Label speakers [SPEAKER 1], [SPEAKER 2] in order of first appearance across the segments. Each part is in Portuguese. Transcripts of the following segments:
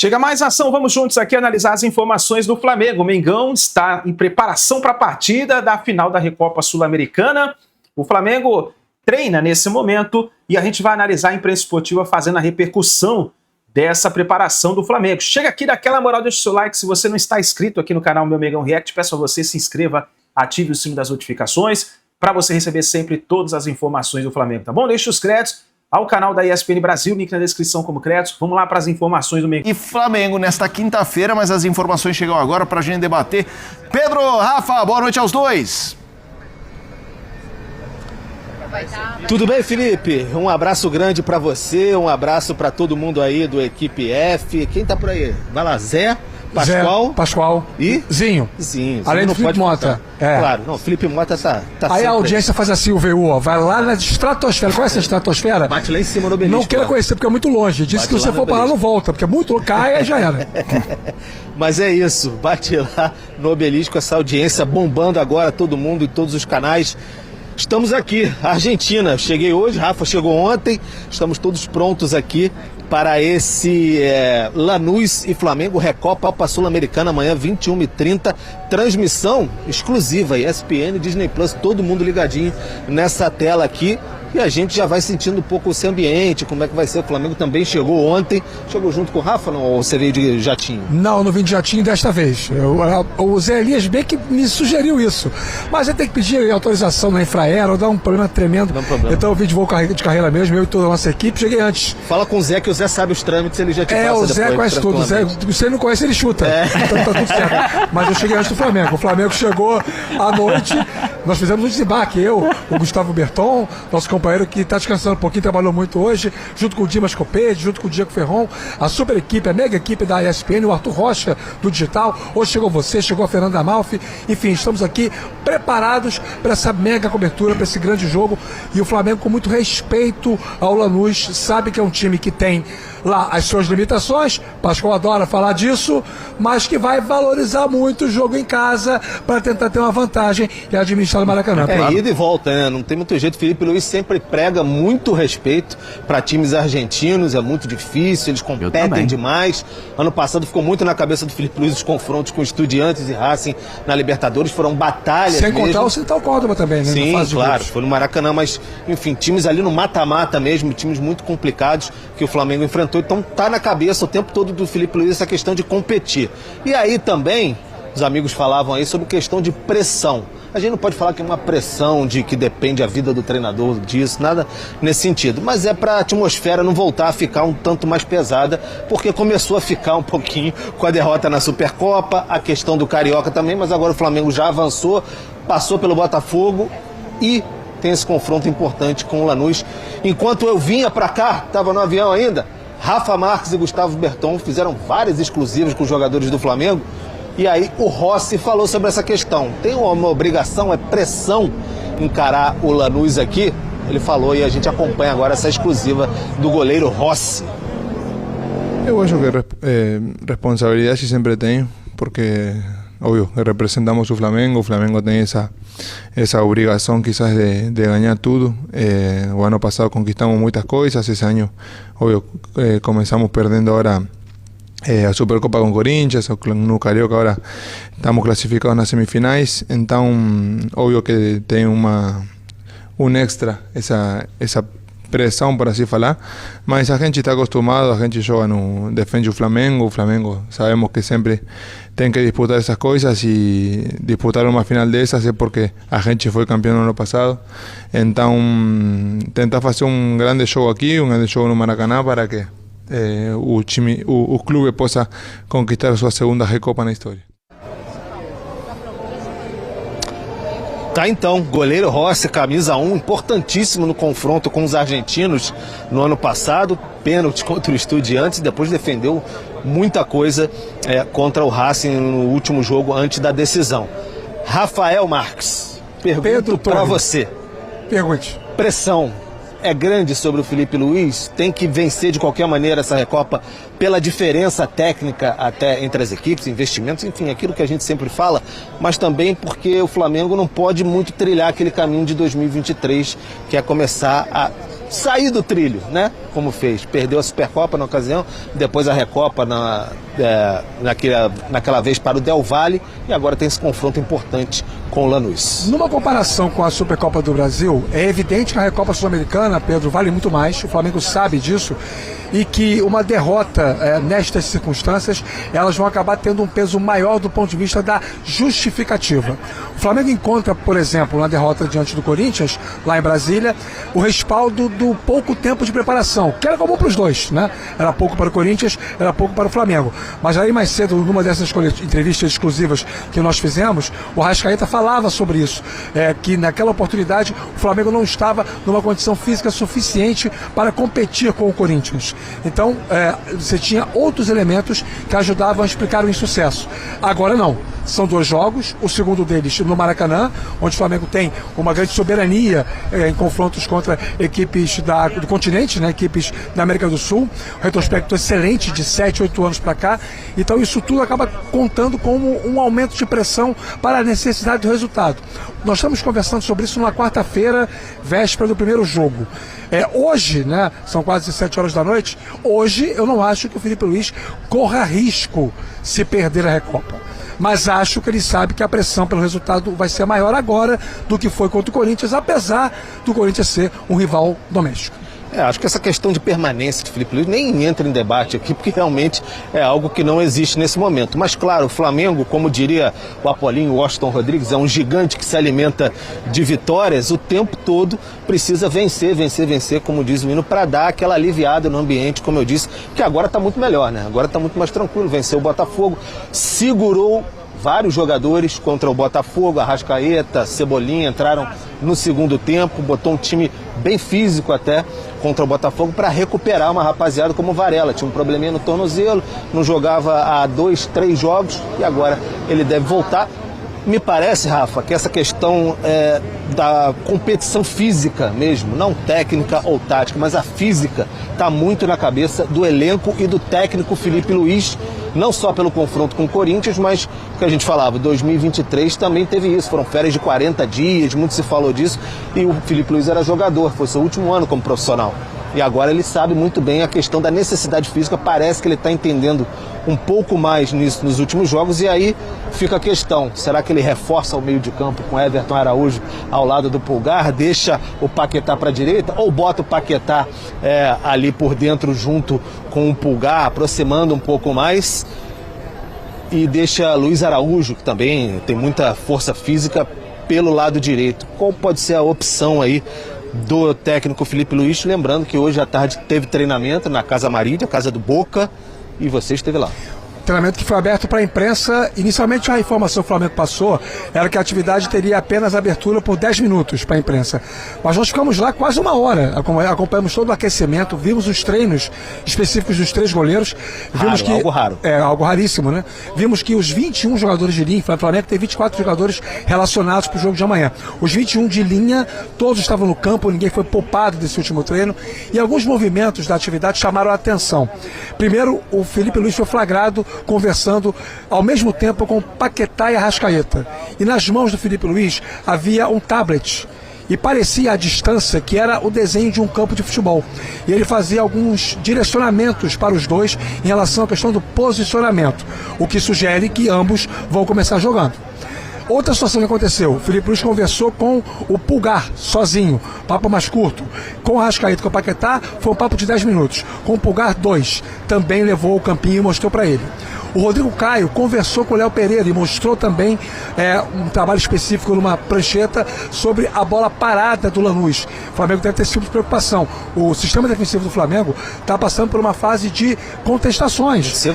[SPEAKER 1] Chega mais ação, vamos juntos aqui analisar as informações do Flamengo. O Mengão está em preparação para a partida da final da Recopa Sul-Americana. O Flamengo treina nesse momento e a gente vai analisar a imprensa esportiva fazendo a repercussão dessa preparação do Flamengo. Chega aqui, dá aquela moral, deixa o seu like. Se você não está inscrito aqui no canal Meu Mengão React, peço a você, se inscreva, ative o sino das notificações para você receber sempre todas as informações do Flamengo, tá bom? Deixe os créditos ao canal da ESPN Brasil, link na descrição como créditos. Vamos lá para as informações do Mengão.
[SPEAKER 2] E Flamengo nesta quinta-feira, mas as informações chegam agora para a gente debater. Pedro, Rafa, boa noite aos dois.
[SPEAKER 3] Tudo bem, Felipe? Um abraço grande para você, um abraço para todo mundo aí do Equipe F. Quem tá por aí? Vai lá, Zé, Pascoal.
[SPEAKER 4] Zé, Pascoal
[SPEAKER 3] E?
[SPEAKER 4] Zinho.
[SPEAKER 3] Zinho.
[SPEAKER 4] Além do Felipe Mota.
[SPEAKER 3] É. Claro, não, Felipe Mota tá
[SPEAKER 4] aí a audiência faz assim, o VU, ó, vai lá na estratosfera. Conhece a estratosfera?
[SPEAKER 3] Bate lá em cima no obelisco.
[SPEAKER 4] Não queira conhecer porque é muito longe. Diz que se você for para lá não volta, porque é muito longe, cai e já era.
[SPEAKER 3] Mas é isso, bate lá no obelisco, essa audiência bombando agora, todo mundo em todos os canais. Estamos aqui, Argentina. Cheguei hoje, Rafa chegou ontem. Estamos todos prontos aqui para esse Lanús e Flamengo Recopa Sul-Americana amanhã, 21h30. Transmissão exclusiva, ESPN, Disney Plus, todo mundo ligadinho nessa tela aqui. E a gente já vai sentindo um pouco esse ambiente, como é que vai ser. O Flamengo também chegou ontem. Chegou junto com o Rafa, não? Ou você veio de jatinho?
[SPEAKER 4] Não vim de jatinho desta vez. O Zé Elias bem que me sugeriu isso. Mas eu tenho que pedir autorização na Infraero, dá um problema tremendo.
[SPEAKER 3] Não problema.
[SPEAKER 4] Então eu vim de voo de carreira mesmo, eu e toda a nossa equipe. Cheguei antes.
[SPEAKER 3] Fala com o Zé, que o Zé sabe os trâmites, ele já te passa
[SPEAKER 4] o
[SPEAKER 3] depois.
[SPEAKER 4] Zé conhece tudo. Se ele não conhece, ele chuta. Então tá tudo certo. Mas eu cheguei antes do Flamengo. O Flamengo chegou à noite, nós fizemos um desembarque. Eu, o Gustavo Berton, nosso companheiro que está descansando um pouquinho, trabalhou muito hoje, junto com o Dimas Copete, junto com o Diego Ferron, a super equipe, a mega equipe da ESPN, o Arthur Rocha do Digital. Hoje chegou você, chegou a Fernanda Amalfi. Enfim, estamos aqui preparados para essa mega cobertura, para esse grande jogo. E o Flamengo, com muito respeito ao Lanús, sabe que é um time que tem lá as suas limitações. Pascoal adora falar disso, mas que vai valorizar muito o jogo em casa para tentar ter uma vantagem e administrar o Maracanã.
[SPEAKER 3] Ida e volta, né? Não tem muito jeito. Felipe Luiz sempre prega muito respeito para times argentinos, é muito difícil, eles competem demais. Ano passado ficou muito na cabeça do Felipe Luiz os confrontos com Estudiantes e Racing na Libertadores, foram batalhas.
[SPEAKER 4] Sem contar o Central Córdoba também, né?
[SPEAKER 3] Sim, claro, foi no Maracanã, mas enfim, times ali no mata-mata mesmo, times muito complicados que o Flamengo enfrentou. Então tá na cabeça o tempo todo do Felipe Luiz essa questão de competir. E aí também, os amigos falavam aí sobre questão de pressão. A gente não pode falar que é uma pressão de que depende a vida do treinador disso, nada nesse sentido. Mas é para a atmosfera não voltar a ficar um tanto mais pesada, porque começou a ficar um pouquinho com a derrota na Supercopa, a questão do Carioca também, mas agora o Flamengo já avançou, passou pelo Botafogo e tem esse confronto importante com o Lanús. Enquanto eu vinha para cá, estava no avião ainda, Rafa Marques e Gustavo Berton fizeram várias exclusivas com os jogadores do Flamengo. E aí o Rossi falou sobre essa questão. Tem uma obrigação, é pressão encarar o Lanús aqui? Ele falou e a gente acompanha agora essa exclusiva do goleiro Rossi.
[SPEAKER 5] Eu acho que responsabilidade sempre tem, porque, obvio, que representamos o Flamengo tem essa obrigação quizás de ganhar tudo. O ano passado conquistamos muitas coisas, esse ano, obvio, começamos perdendo agora a Supercopa com Corinthians, no Carioca agora estamos classificados nas semifinais, então óbvio que tem um extra essa pressão, por assim falar, mas a gente está acostumado, a gente joga defende o Flamengo sabemos que sempre tem que disputar essas coisas e disputar uma final dessas é porque a gente foi campeão no ano passado, então tentar fazer um grande jogo aqui, um grande jogo no Maracanã para que o clube possa conquistar sua segunda Recopa na história.
[SPEAKER 3] Tá então, goleiro Rossi, camisa 1, importantíssimo no confronto com os argentinos no ano passado, pênalti contra o Estudiantes, depois defendeu muita coisa contra o Racing no último jogo antes da decisão. Rafael Marques, pergunto para você.
[SPEAKER 4] Pergunte.
[SPEAKER 3] Pressão é grande sobre o Felipe Luiz? Tem que vencer de qualquer maneira essa Recopa pela diferença técnica até entre as equipes, investimentos, enfim, aquilo que a gente sempre fala, mas também porque o Flamengo não pode muito trilhar aquele caminho de 2023, que é começar a sair do trilho, né? Como fez. Perdeu a Supercopa na ocasião, depois a Recopa naquela vez para o Del Valle, e agora tem esse confronto importante com o Lanús.
[SPEAKER 4] Numa comparação com a Supercopa do Brasil, é evidente que a Recopa Sul-Americana, Pedro, vale muito mais, o Flamengo sabe disso, e que uma derrota nestas circunstâncias, elas vão acabar tendo um peso maior do ponto de vista da justificativa. O Flamengo encontra, por exemplo, na derrota diante do Corinthians, lá em Brasília, o respaldo do pouco tempo de preparação, que era comum para os dois, né? Era pouco para o Corinthians, era pouco para o Flamengo. Mas aí mais cedo, numa dessas entrevistas exclusivas que nós fizemos, o Arrascaeta falava sobre isso, que naquela oportunidade o Flamengo não estava numa condição física suficiente para competir com o Corinthians. Então, você tinha outros elementos que ajudavam a explicar o insucesso. Agora não. São 2 jogos, o segundo deles no Maracanã, onde o Flamengo tem uma grande soberania em confrontos contra equipes do continente, né, equipes da América do Sul, um retrospecto excelente de 7, 8 anos para cá. Então isso tudo acaba contando como um aumento de pressão para a necessidade do resultado. Nós estamos conversando sobre isso numa quarta-feira, véspera do primeiro jogo. Hoje, né, são quase 7 horas da noite, hoje eu não acho que o Felipe Luiz corra risco se perder a Recopa. Mas acho que ele sabe que a pressão pelo resultado vai ser maior agora do que foi contra o Corinthians, apesar do Corinthians ser um rival doméstico.
[SPEAKER 3] Acho que essa questão de permanência de Felipe Luiz nem entra em debate aqui, porque realmente é algo que não existe nesse momento. Mas claro, o Flamengo, como diria o Apolinho, o Washington Rodrigues, é um gigante que se alimenta de vitórias, o tempo todo precisa vencer, como diz o hino, para dar aquela aliviada no ambiente, como eu disse, que agora está muito melhor, né? Agora está muito mais tranquilo, venceu o Botafogo, segurou vários jogadores contra o Botafogo, Arrascaeta, Cebolinha entraram no segundo tempo, botou um time bem físico até contra o Botafogo para recuperar uma rapaziada como o Varela. Tinha um probleminha no tornozelo, não jogava há 2, 3 jogos e agora ele deve voltar. Me parece, Rafa, que essa questão da competição física mesmo, não técnica ou tática, mas a física está muito na cabeça do elenco e do técnico Felipe Luiz, não só pelo confronto com o Corinthians, mas o que a gente falava, 2023 também teve isso, foram férias de 40 dias, muito se falou disso, e o Felipe Luiz era jogador, foi seu último ano como profissional. E agora ele sabe muito bem a questão da necessidade física, parece que ele está entendendo um pouco mais nisso nos últimos jogos, e aí fica a questão, será que ele reforça o meio de campo com Everton Araújo ao lado do Pulgar, deixa o Paquetá para a direita, ou bota o Paquetá ali por dentro junto com o Pulgar, aproximando um pouco mais, e deixa Luiz Araújo, que também tem muita força física, pelo lado direito. Qual pode ser a opção aí do técnico Felipe Luiz? Lembrando que hoje à tarde teve treinamento na Casa Marília, Casa do Boca, e você esteve lá.
[SPEAKER 4] Treinamento que foi aberto para a imprensa. Inicialmente a informação que o Flamengo passou era que a atividade teria apenas abertura por 10 minutos para a imprensa. Mas nós ficamos lá quase 1 hora, acompanhamos todo o aquecimento, vimos os treinos específicos dos 3 goleiros. Vimos que
[SPEAKER 3] algo raro.
[SPEAKER 4] Algo raríssimo, né? Vimos que os 21 jogadores de linha, o Flamengo tem 24 jogadores relacionados para o jogo de amanhã. Os 21 de linha, todos estavam no campo, ninguém foi poupado desse último treino, e alguns movimentos da atividade chamaram a atenção. Primeiro, o Felipe Luiz foi flagrado conversando ao mesmo tempo com Paquetá e Arrascaeta. E nas mãos do Felipe Luiz havia um tablet. E parecia à distância que era o desenho de um campo de futebol. E ele fazia alguns direcionamentos para os dois em relação à questão do posicionamento, o que sugere que ambos vão começar jogando. Outra situação que aconteceu, o Felipe Luiz conversou com o Pulgar, sozinho, papo mais curto. Com o Arrascaeta e com o Paquetá, foi um papo de 10 minutos. Com o Pulgar, 2. Também levou o campinho e mostrou para ele. O Rodrigo Caio conversou com o Léo Pereira e mostrou também um trabalho específico numa prancheta sobre a bola parada do Lanús. O Flamengo deve ter esse tipo de preocupação. O sistema defensivo do Flamengo está passando por uma fase de contestações.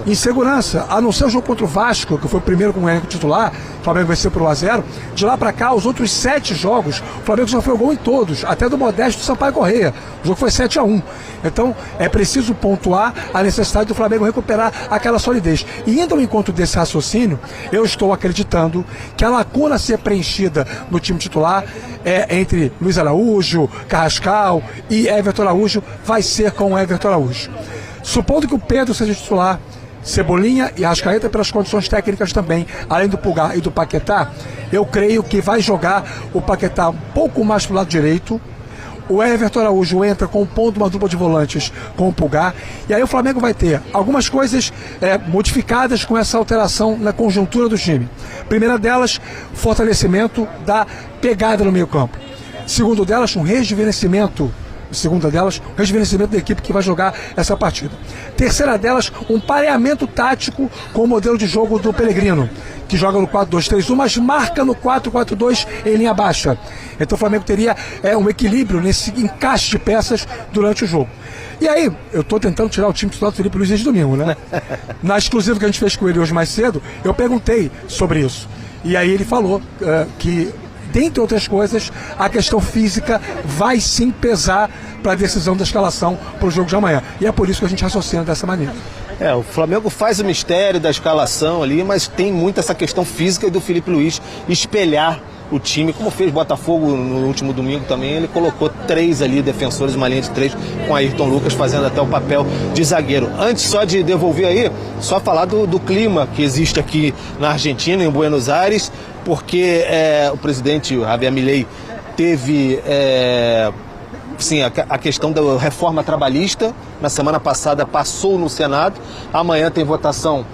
[SPEAKER 4] Insegurança. A não ser o jogo contra o Vasco, que foi o primeiro com o elenco titular, o Flamengo venceu por 1-0. De lá para cá, os outros 7 jogos, o Flamengo sofreu gol em todos, até do Modesto Sampaio Corrêa. O jogo foi 7-1. Então, é preciso pontuar a necessidade do Flamengo recuperar aquela solidez. E indo ao encontro desse raciocínio, eu estou acreditando que a lacuna a ser preenchida no time titular entre Luiz Araújo, Carrascal e Everton Araújo vai ser com o Everton Araújo. Supondo que o Pedro seja titular, Cebolinha e Arrascaeta pelas condições técnicas também, além do Pulgar e do Paquetá, eu creio que vai jogar o Paquetá um pouco mais para o lado direito, o Everton Araújo entra compondo uma dupla de volantes com o Pulgar, e aí o Flamengo vai ter algumas coisas modificadas com essa alteração na conjuntura do time. Primeira delas, fortalecimento da pegada no meio campo. Segundo delas, um rejuvenescimento da equipe que vai jogar essa partida. Terceira delas, um pareamento tático com o modelo de jogo do Pellegrino, que joga no 4-2-3-1, mas marca no 4-4-2 em linha baixa. Então o Flamengo teria um equilíbrio nesse encaixe de peças durante o jogo. E aí, eu estou tentando tirar o time titular do Felipe Luiz desde domingo, né? Na exclusiva que a gente fez com ele hoje mais cedo, eu perguntei sobre isso. E aí ele falou que, dentre outras coisas, a questão física vai sim pesar para a decisão da escalação para o jogo de amanhã. E é por isso que a gente raciocina dessa maneira.
[SPEAKER 3] O Flamengo faz o mistério da escalação ali, mas tem muito essa questão física do Felipe Luiz espelhar o time, como fez Botafogo no último domingo também. Ele colocou 3 ali, defensores, uma linha de 3, com Ayrton Lucas fazendo até o papel de zagueiro. Antes só de devolver aí, só falar do clima que existe aqui na Argentina, em Buenos Aires, porque o presidente Javier Milei teve a questão da reforma trabalhista. Na semana passada passou no Senado, amanhã tem votação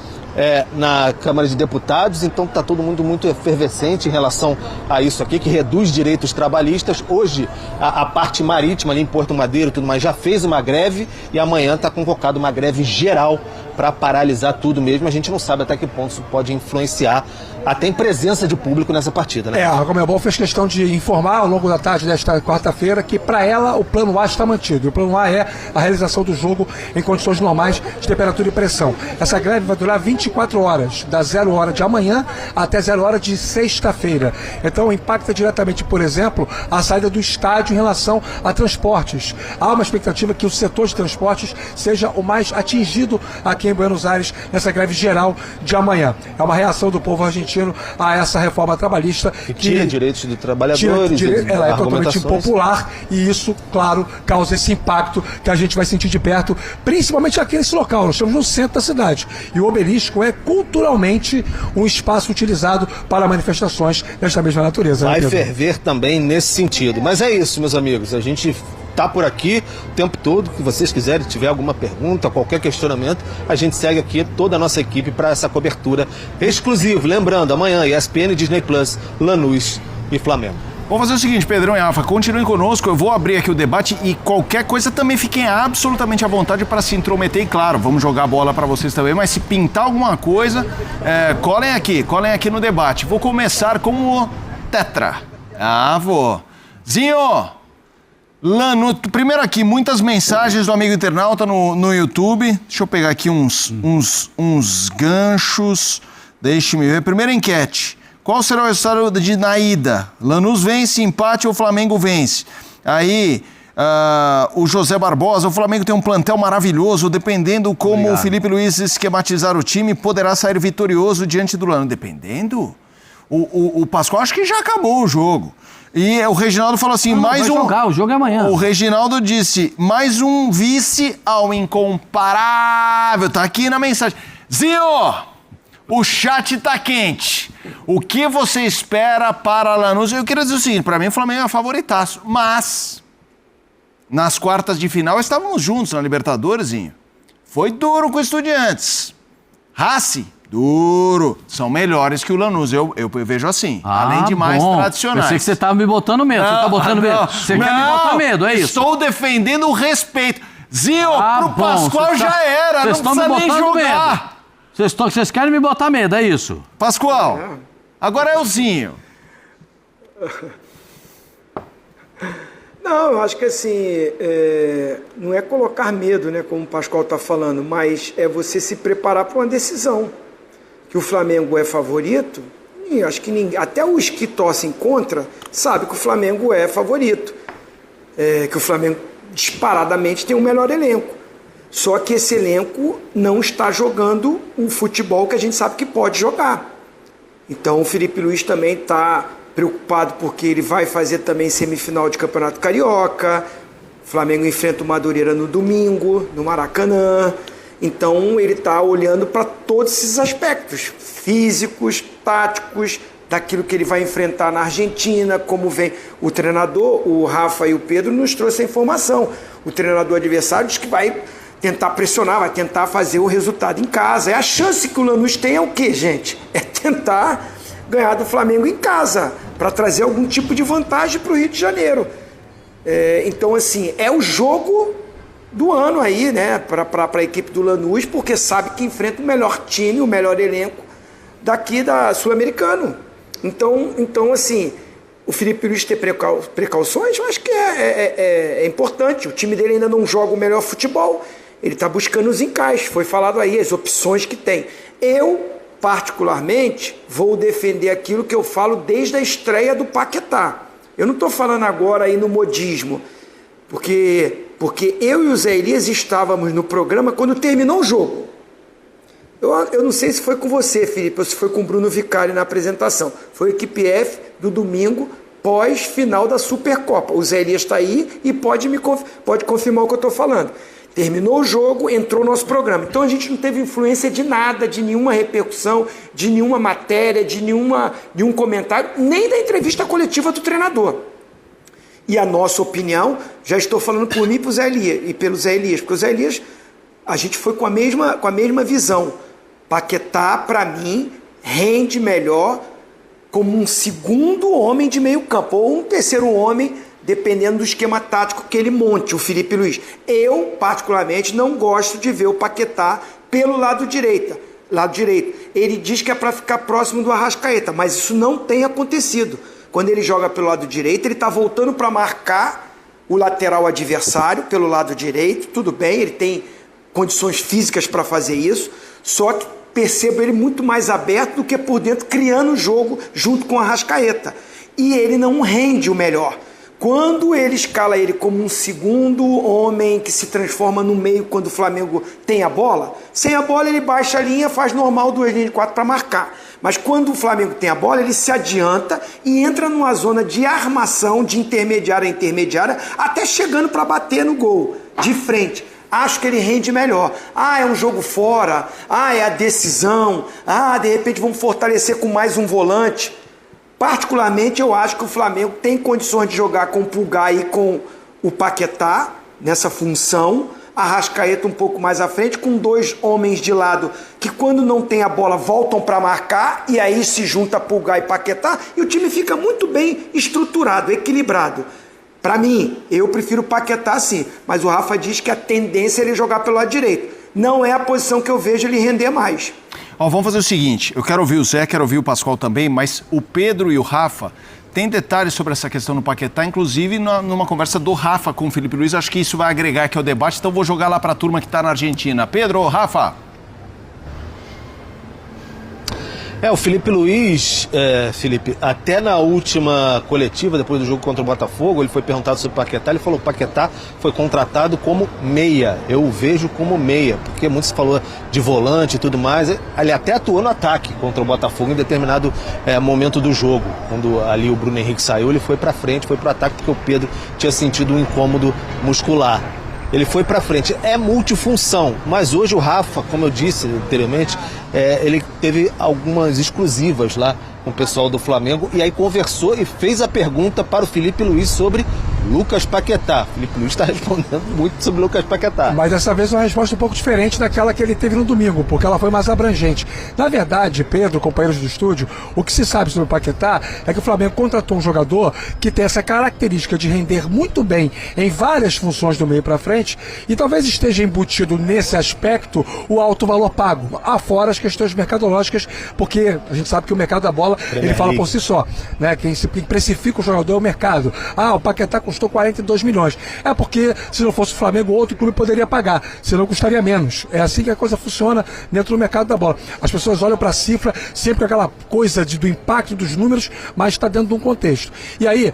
[SPEAKER 3] na Câmara de Deputados, então está todo mundo muito efervescente em relação a isso aqui, que reduz direitos trabalhistas. Hoje a parte marítima ali em Porto Madeiro e tudo mais já fez uma greve, e amanhã está convocada uma greve geral para paralisar tudo mesmo. A gente não sabe até que ponto isso pode influenciar até em presença de público nessa partida, né?
[SPEAKER 4] A Conmebol fez questão de informar ao longo da tarde desta quarta-feira que para ela o plano A está mantido. E o plano A é a realização do jogo em condições normais de temperatura e pressão. Essa greve vai durar 24 horas, da 0 hora de amanhã até 0 hora de sexta-feira. Então impacta diretamente, por exemplo, a saída do estádio em relação a transportes. Há uma expectativa que o setor de transportes seja o mais atingido aqui em Buenos Aires nessa greve geral de amanhã. É uma reação do povo argentino a essa reforma trabalhista
[SPEAKER 3] que tira direitos de trabalhadores,
[SPEAKER 4] ela é totalmente impopular, e isso, claro, causa esse impacto que a gente vai sentir de perto, principalmente aqui nesse local. Nós estamos no centro da cidade e o Obelisco é culturalmente um espaço utilizado para manifestações desta mesma natureza.
[SPEAKER 3] Vai ferver também nesse sentido. Mas é isso, meus amigos, a gente está por aqui o tempo todo. Que vocês quiserem, tiver alguma pergunta, qualquer questionamento, a gente segue aqui toda a nossa equipe para essa cobertura exclusiva. Lembrando, amanhã ESPN, Disney Plus, Lanús e Flamengo.
[SPEAKER 2] Vamos fazer o seguinte, Pedrão e Rafa, continuem conosco, eu vou abrir aqui o debate e qualquer coisa também fiquem absolutamente à vontade para se intrometer, e claro, vamos jogar a bola para vocês também, mas se pintar alguma coisa, colhem aqui no debate. Vou começar com o Tetra. Vou. Zinho! Lanús, primeiro aqui, muitas mensagens do amigo internauta no YouTube. Deixa eu pegar aqui uns ganchos. Deixe-me ver. Primeira enquete. Qual será o resultado na ida? Lanús vence, empate ou Flamengo vence? Aí, o José Barbosa, o Flamengo tem um plantel maravilhoso, dependendo como o Felipe Luiz esquematizar o time, poderá sair vitorioso diante do Lanús. Dependendo? O Pascoal acho que já acabou o jogo. E o Reginaldo falou assim,
[SPEAKER 6] o jogo é amanhã.
[SPEAKER 2] O Reginaldo disse, mais um vice ao incomparável. Tá aqui na mensagem. Zinho, o chat tá quente. O que você espera para Lanús? Eu queria dizer o seguinte, para mim o Flamengo é favoritaço, mas nas quartas de final estávamos juntos na Libertadores, Zinho. Foi duro com o Estudiantes. Racing, duro. São melhores que o Lanús, eu vejo assim. Além de mais tradicionais.
[SPEAKER 6] Pensei que você estava me botando medo. Você tá botando medo. Você quer me botar medo, é isso?
[SPEAKER 2] Estou defendendo o respeito. Zinho, pro Pascoal já era, não precisa nem jogar.
[SPEAKER 6] Vocês querem me botar medo, é isso?
[SPEAKER 2] Pascoal, agora é o Zinho.
[SPEAKER 7] Não, eu acho que assim, não é colocar medo, né, como o Pascoal está falando, mas é você se preparar para uma decisão. Que o Flamengo é favorito, e acho que ninguém, até os que torcem contra, sabe que o Flamengo é favorito. Que o Flamengo disparadamente tem o melhor elenco. Só que esse elenco não está jogando o futebol que a gente sabe que pode jogar. Então o Felipe Luiz também está preocupado porque ele vai fazer também semifinal de Campeonato Carioca. O Flamengo enfrenta o Madureira no domingo, no Maracanã. Então ele está olhando para todos esses aspectos, físicos, táticos, daquilo que ele vai enfrentar na Argentina, como vem o treinador, o Rafa e o Pedro nos trouxe a informação. O treinador adversário diz que vai tentar pressionar, vai tentar fazer o resultado em casa. A chance que o Lanús tem é o quê, gente? É tentar ganhar do Flamengo em casa, para trazer algum tipo de vantagem para o Rio de Janeiro. Então, assim, é o jogo do ano aí, né, para a equipe do Lanús, porque sabe que enfrenta o melhor time, o melhor elenco daqui da Sul-Americano. Então, assim, o Felipe Luiz ter precauções, eu acho que é importante. O time dele ainda não joga o melhor futebol, ele está buscando os encaixes, foi falado aí, as opções que tem. Eu, particularmente, vou defender aquilo que eu falo desde a estreia do Paquetá. Eu não estou falando agora aí no modismo, porque eu e o Zé Elias estávamos no programa quando terminou o jogo. Eu não sei se foi com você, Felipe, ou se foi com o Bruno Vicari na apresentação. Foi a equipe F do domingo, pós-final da Supercopa. O Zé Elias está aí e pode confirmar o que eu estou falando. Terminou o jogo, entrou no nosso programa. Então a gente não teve influência de nada, de nenhuma repercussão, de nenhuma matéria, de nenhum comentário, nem da entrevista coletiva do treinador. E a nossa opinião, já estou falando por mim e pelo Zé Elias, porque o Zé Elias, a gente foi com a mesma visão. Paquetá, para mim, rende melhor como um segundo homem de meio campo, ou um terceiro homem, dependendo do esquema tático que ele monte, o Felipe Luiz. Eu, particularmente, não gosto de ver o Paquetá pelo lado direito. Ele diz que é para ficar próximo do Arrascaeta, mas isso não tem acontecido. Quando ele joga pelo lado direito, ele está voltando para marcar o lateral adversário pelo lado direito, tudo bem, ele tem condições físicas para fazer isso, só que percebo ele muito mais aberto do que por dentro, criando o jogo junto com o Arrascaeta. E ele não rende o melhor. Quando ele escala ele como um segundo homem que se transforma no meio quando o Flamengo tem a bola, sem a bola ele baixa a linha, faz normal 2 linhas de 4 para marcar. Mas quando o Flamengo tem a bola, ele se adianta e entra numa zona de armação, de intermediária a intermediária, até chegando para bater no gol, de frente. Acho que ele rende melhor. É um jogo fora, é a decisão, de repente vamos fortalecer com mais um volante. Particularmente, eu acho que o Flamengo tem condições de jogar com o Pulgar e com o Paquetá, nessa função, Arrascaeta um pouco mais à frente, com 2 homens de lado, que quando não tem a bola voltam para marcar, e aí se junta Pulgar e Paquetá, e o time fica muito bem estruturado, equilibrado. Para mim, eu prefiro o Paquetá sim, mas o Rafa diz que a tendência é ele jogar pelo lado direito. Não é a posição que eu vejo ele render mais.
[SPEAKER 2] Vamos fazer o seguinte, eu quero ouvir o Zé, quero ouvir o Pascoal também, mas o Pedro e o Rafa têm detalhes sobre essa questão do Paquetá, inclusive numa conversa do Rafa com o Felipe Luiz, acho que isso vai agregar aqui ao debate, então vou jogar lá para a turma que está na Argentina. Pedro, Rafa.
[SPEAKER 3] O Felipe Luiz, Felipe, até na última coletiva, depois do jogo contra o Botafogo, ele foi perguntado sobre o Paquetá, ele falou que o Paquetá foi contratado como meia, eu o vejo como meia, porque muito se falou de volante e tudo mais, ele até atuou no ataque contra o Botafogo em determinado momento do jogo, quando ali o Bruno Henrique saiu, ele foi para frente, foi para o ataque, porque o Pedro tinha sentido um incômodo muscular. Ele foi para frente, é multifunção, mas hoje o Rafa, como eu disse anteriormente, ele teve algumas exclusivas lá com o pessoal do Flamengo e aí conversou e fez a pergunta para o Felipe Luiz sobre Lucas Paquetá. O Felipe Luiz está respondendo muito sobre Lucas Paquetá.
[SPEAKER 4] Mas dessa vez uma resposta um pouco diferente daquela que ele teve no domingo, porque ela foi mais abrangente. Na verdade, Pedro, companheiros do estúdio, o que se sabe sobre o Paquetá é que o Flamengo contratou um jogador que tem essa característica de render muito bem em várias funções do meio para frente e talvez esteja embutido nesse aspecto o alto valor pago, afora as questões mercadológicas, porque a gente sabe que o mercado da bola, ele fala por si só, né? Quem precifica o jogador é o mercado. O Paquetá custou 42 milhões. É porque se não fosse o Flamengo, outro clube poderia pagar, senão custaria menos. É assim que a coisa funciona dentro do mercado da bola. As pessoas olham para a cifra sempre com aquela coisa do impacto dos números, mas está dentro de um contexto. E aí,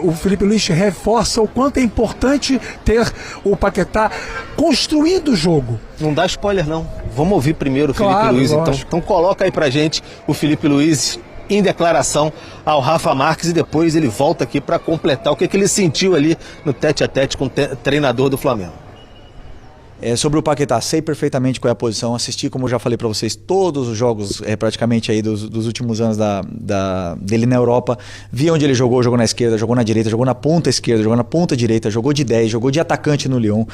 [SPEAKER 4] o Felipe Luiz reforça o quanto é importante ter o Paquetá construindo o jogo.
[SPEAKER 3] Não dá spoiler não. Vamos ouvir primeiro o Felipe Luiz, então coloca aí pra gente o Felipe Luiz em declaração ao Rafa Marques e depois ele volta aqui para completar o que ele sentiu ali no tete-a-tete com o treinador do Flamengo.
[SPEAKER 8] Sobre o Paquetá, sei perfeitamente qual é a posição, assisti, como eu já falei para vocês, todos os jogos praticamente aí dos últimos anos dele na Europa, vi onde ele jogou na esquerda, jogou na direita, jogou na ponta esquerda, jogou na ponta direita, jogou de 10, jogou de atacante no Lyon,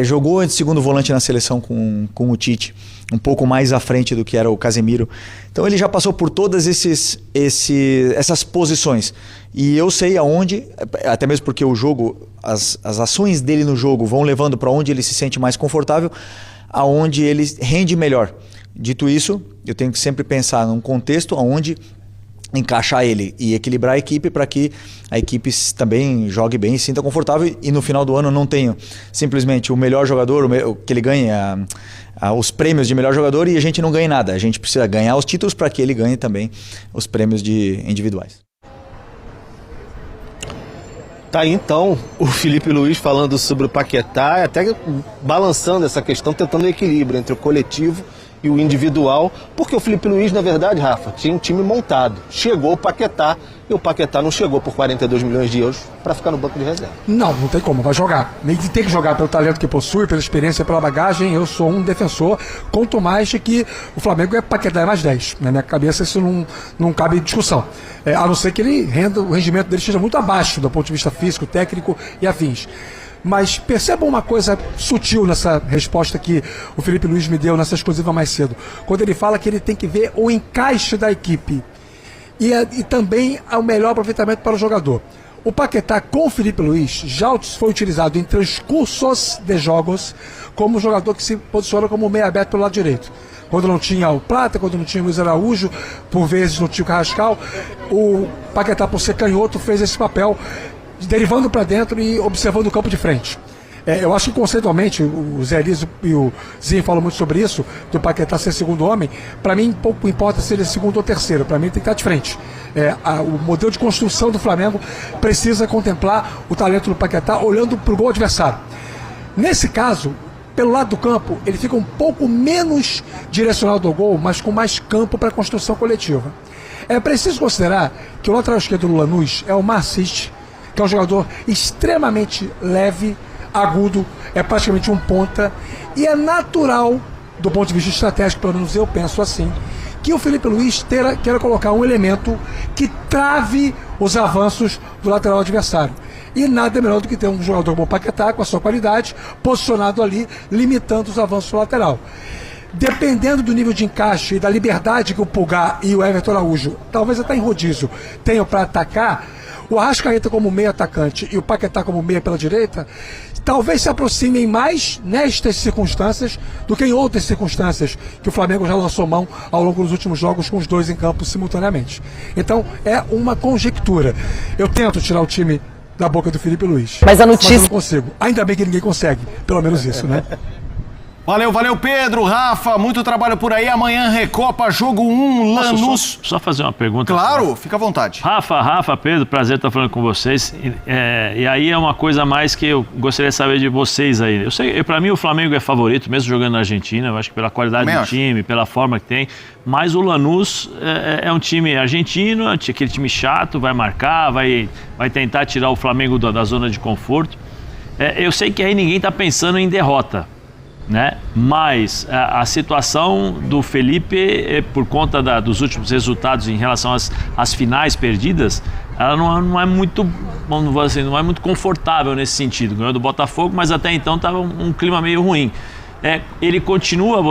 [SPEAKER 8] jogou de segundo volante na seleção com o Tite, um pouco mais à frente do que era o Casemiro. Então ele já passou por todas essas posições. E eu sei aonde, até mesmo porque o jogo, as ações dele no jogo vão levando para onde ele se sente mais confortável, aonde ele rende melhor. Dito isso, eu tenho que sempre pensar num contexto onde encaixar ele e equilibrar a equipe para que a equipe também jogue bem e se sinta confortável, e no final do ano não tenho simplesmente o melhor jogador, que ele ganhe os prêmios de melhor jogador e a gente não ganhe nada. A gente precisa ganhar os títulos para que ele ganhe também os prêmios individuais.
[SPEAKER 3] Tá aí então o Felipe Luiz falando sobre o Paquetá, até balançando essa questão, tentando o equilíbrio entre o coletivo e o individual, porque o Felipe Luiz, na verdade, Rafa, tinha um time montado. Chegou o Paquetá, e o Paquetá não chegou por 42 milhões de euros para ficar no banco de reserva.
[SPEAKER 4] Não tem como, vai jogar. Tem que jogar pelo talento que possui, pela experiência, pela bagagem. Eu sou um defensor, quanto mais de que o Flamengo é Paquetá mais 10. Na minha cabeça isso não cabe discussão. A não ser que o rendimento dele esteja muito abaixo do ponto de vista físico, técnico e afins. Mas percebam uma coisa sutil nessa resposta que o Felipe Luiz me deu nessa exclusiva mais cedo, quando ele fala que ele tem que ver o encaixe da equipe e também o melhor aproveitamento para o jogador. O Paquetá com o Felipe Luiz já foi utilizado em transcursos de jogos como jogador que se posiciona como meio aberto pelo lado direito. Quando não tinha o Plata, quando não tinha o Luiz Araújo, por vezes não tinha o Carrascal, o Paquetá, por ser canhoto, fez esse papel derivando para dentro e observando o campo de frente. Eu acho que conceitualmente o Zé Elias e o Zinho falam muito sobre isso, do Paquetá ser segundo homem. Para mim pouco importa se ele é segundo ou terceiro, para mim tem que estar de frente. O modelo de construção do Flamengo precisa contemplar o talento do Paquetá olhando para o gol adversário. Nesse caso, pelo lado do campo, ele fica um pouco menos direcionado ao gol, mas com mais campo para a construção coletiva. É preciso considerar que o lateral esquerdo do Lanús é o Marciste, que é um jogador extremamente leve, agudo, é praticamente um ponta, e é natural, do ponto de vista estratégico, pelo menos eu penso assim, que o Felipe Luiz queira colocar um elemento que trave os avanços do lateral adversário. E nada melhor do que ter um jogador como o Paquetá, com a sua qualidade, posicionado ali, limitando os avanços do lateral. Dependendo do nível de encaixe e da liberdade que o Pulgar e o Everton Araújo, talvez até em rodízio, tenham para atacar, o Arrascaeta como meio atacante e o Paquetá como meia pela direita, talvez se aproximem mais nestas circunstâncias do que em outras circunstâncias que o Flamengo já lançou mão ao longo dos últimos jogos com os dois em campo simultaneamente. Então é uma conjectura. Eu tento tirar o time da boca do Felipe Luiz, mas eu não consigo. Ainda bem que ninguém consegue, pelo menos isso, né?
[SPEAKER 2] Valeu, Pedro, Rafa, muito trabalho por aí. Amanhã, Recopa, jogo 1, Lanús.
[SPEAKER 9] Só fazer uma pergunta.
[SPEAKER 2] Claro, fica à vontade.
[SPEAKER 9] Rafa, Pedro, prazer estar falando com vocês. E aí é uma coisa a mais que eu gostaria de saber de vocês aí. Eu sei, para mim o Flamengo é favorito, mesmo jogando na Argentina, eu acho que pela qualidade do time, pela forma que tem. Mas o Lanús é um time argentino, aquele time chato, vai marcar, vai tentar tirar o Flamengo da zona de conforto. Eu sei que aí ninguém está pensando em derrota, né? Mas a situação do Felipe, por conta dos últimos resultados em relação às finais perdidas, ela não é muito, vamos dizer assim, não é muito confortável nesse sentido. Ganhou do Botafogo, mas até então estava um clima meio ruim. Ele continua,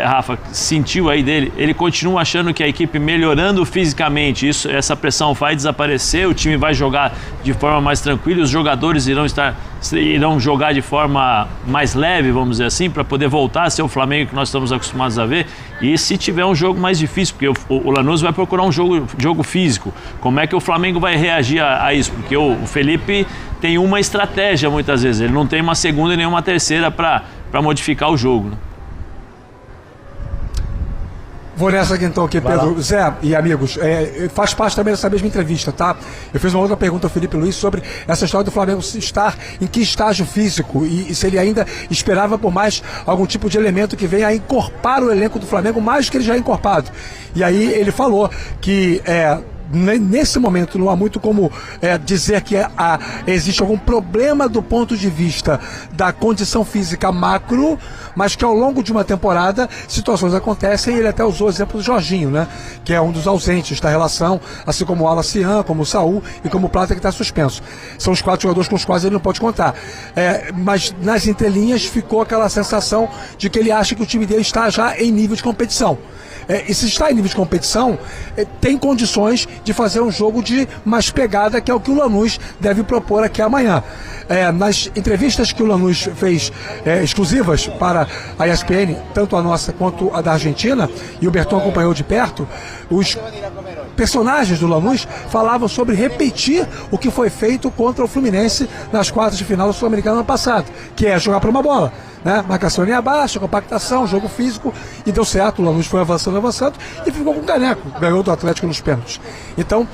[SPEAKER 9] Rafa, sentiu aí dele, ele continua achando que a equipe melhorando fisicamente, essa pressão vai desaparecer, o time vai jogar de forma mais tranquila, os jogadores irão jogar de forma mais leve, vamos dizer assim, para poder voltar a ser o Flamengo que nós estamos acostumados a ver. E se tiver um jogo mais difícil, porque o Lanús vai procurar um jogo físico, como é que o Flamengo vai reagir a isso? Porque o Felipe tem uma estratégia muitas vezes, ele não tem uma segunda e nem uma terceira para modificar o jogo, né?
[SPEAKER 4] Vou nessa aqui então, Pedro. Zé e amigos, faz parte também dessa mesma entrevista, tá? Eu fiz uma outra pergunta ao Felipe Luiz sobre essa história do Flamengo estar em que estágio físico e se ele ainda esperava por mais algum tipo de elemento que venha a encorpar o elenco do Flamengo mais do que ele já é encorpado. E aí ele falou que nesse momento não há muito como dizer que existe algum problema do ponto de vista da condição física macro, mas que ao longo de uma temporada situações acontecem, e ele até usou o exemplo do Jorginho, né? Que é um dos ausentes da relação, assim como o Alacian, como o Saúl e como o Plata, que está suspenso. São os 4 jogadores com os quais ele não pode contar. Mas nas entrelinhas ficou aquela sensação de que ele acha que o time dele está já em nível de competição. E se está em nível de competição, tem condições de fazer um jogo de mais pegada, que é o que o Lanús deve propor aqui amanhã. Nas entrevistas que o Lanús fez exclusivas para a ESPN, tanto a nossa quanto a da Argentina, e o Berton acompanhou de perto, os personagens do Lanús falavam sobre repetir o que foi feito contra o Fluminense nas quartas de final do Sul-Americano ano passado, que é jogar para uma bola, né? Marcação linha abaixo, compactação, jogo físico, e deu certo. O Lanús foi avançando e ficou com o caneco, ganhou do Atlético nos pênaltis. Então,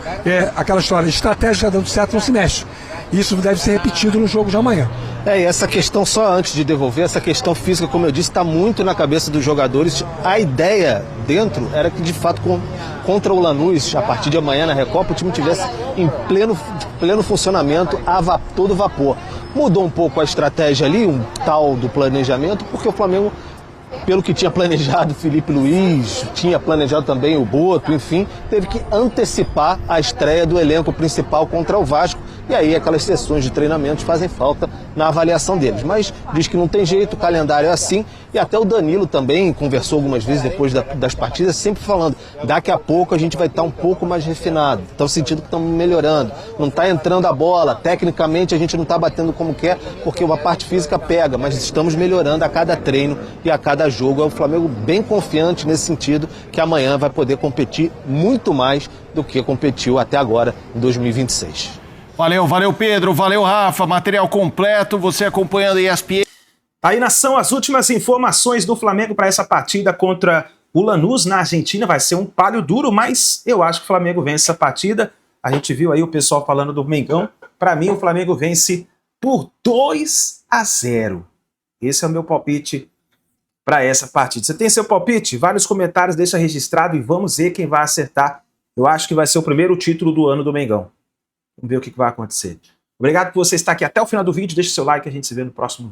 [SPEAKER 4] aquela história, estratégia dando certo não se mexe. Isso deve ser repetido no jogo de amanhã.
[SPEAKER 3] E essa questão, só antes de devolver, essa questão física, como eu disse, está muito na cabeça dos jogadores. A ideia dentro era que, de fato, contra o Lanús, a partir de amanhã na Recopa, o time tivesse em pleno funcionamento, todo vapor. Mudou um pouco a estratégia ali, um tal do planejamento, porque o Flamengo, pelo que tinha planejado o Felipe Luiz, tinha planejado também o Boto, enfim, teve que antecipar a estreia do elenco principal contra o Vasco. E aí aquelas sessões de treinamentos fazem falta na avaliação deles. Mas diz que não tem jeito, o calendário é assim. E até o Danilo também conversou algumas vezes depois das partidas, sempre falando, daqui a pouco a gente vai estar um pouco mais refinado. Estão sentindo que estamos melhorando. Não está entrando a bola, tecnicamente a gente não está batendo como quer, porque uma parte física pega, mas estamos melhorando a cada treino e a cada jogo. É o Flamengo bem confiante nesse sentido, que amanhã vai poder competir muito mais do que competiu até agora em 2026.
[SPEAKER 2] Valeu Pedro, valeu Rafa, material completo, você acompanhando a ESPN.
[SPEAKER 1] Aí são as últimas informações do Flamengo para essa partida contra o Lanús na Argentina. Vai ser um palho duro, mas eu acho que o Flamengo vence essa partida. A gente viu aí o pessoal falando do Mengão. Para mim, o Flamengo vence por 2-0. Esse é o meu palpite para essa partida. Você tem seu palpite? Vai nos comentários, deixa registrado e vamos ver quem vai acertar. Eu acho que vai ser o primeiro título do ano do Mengão. Vamos ver o que vai acontecer. Obrigado por você estar aqui até o final do vídeo. Deixa o seu like e a gente se vê no próximo vídeo.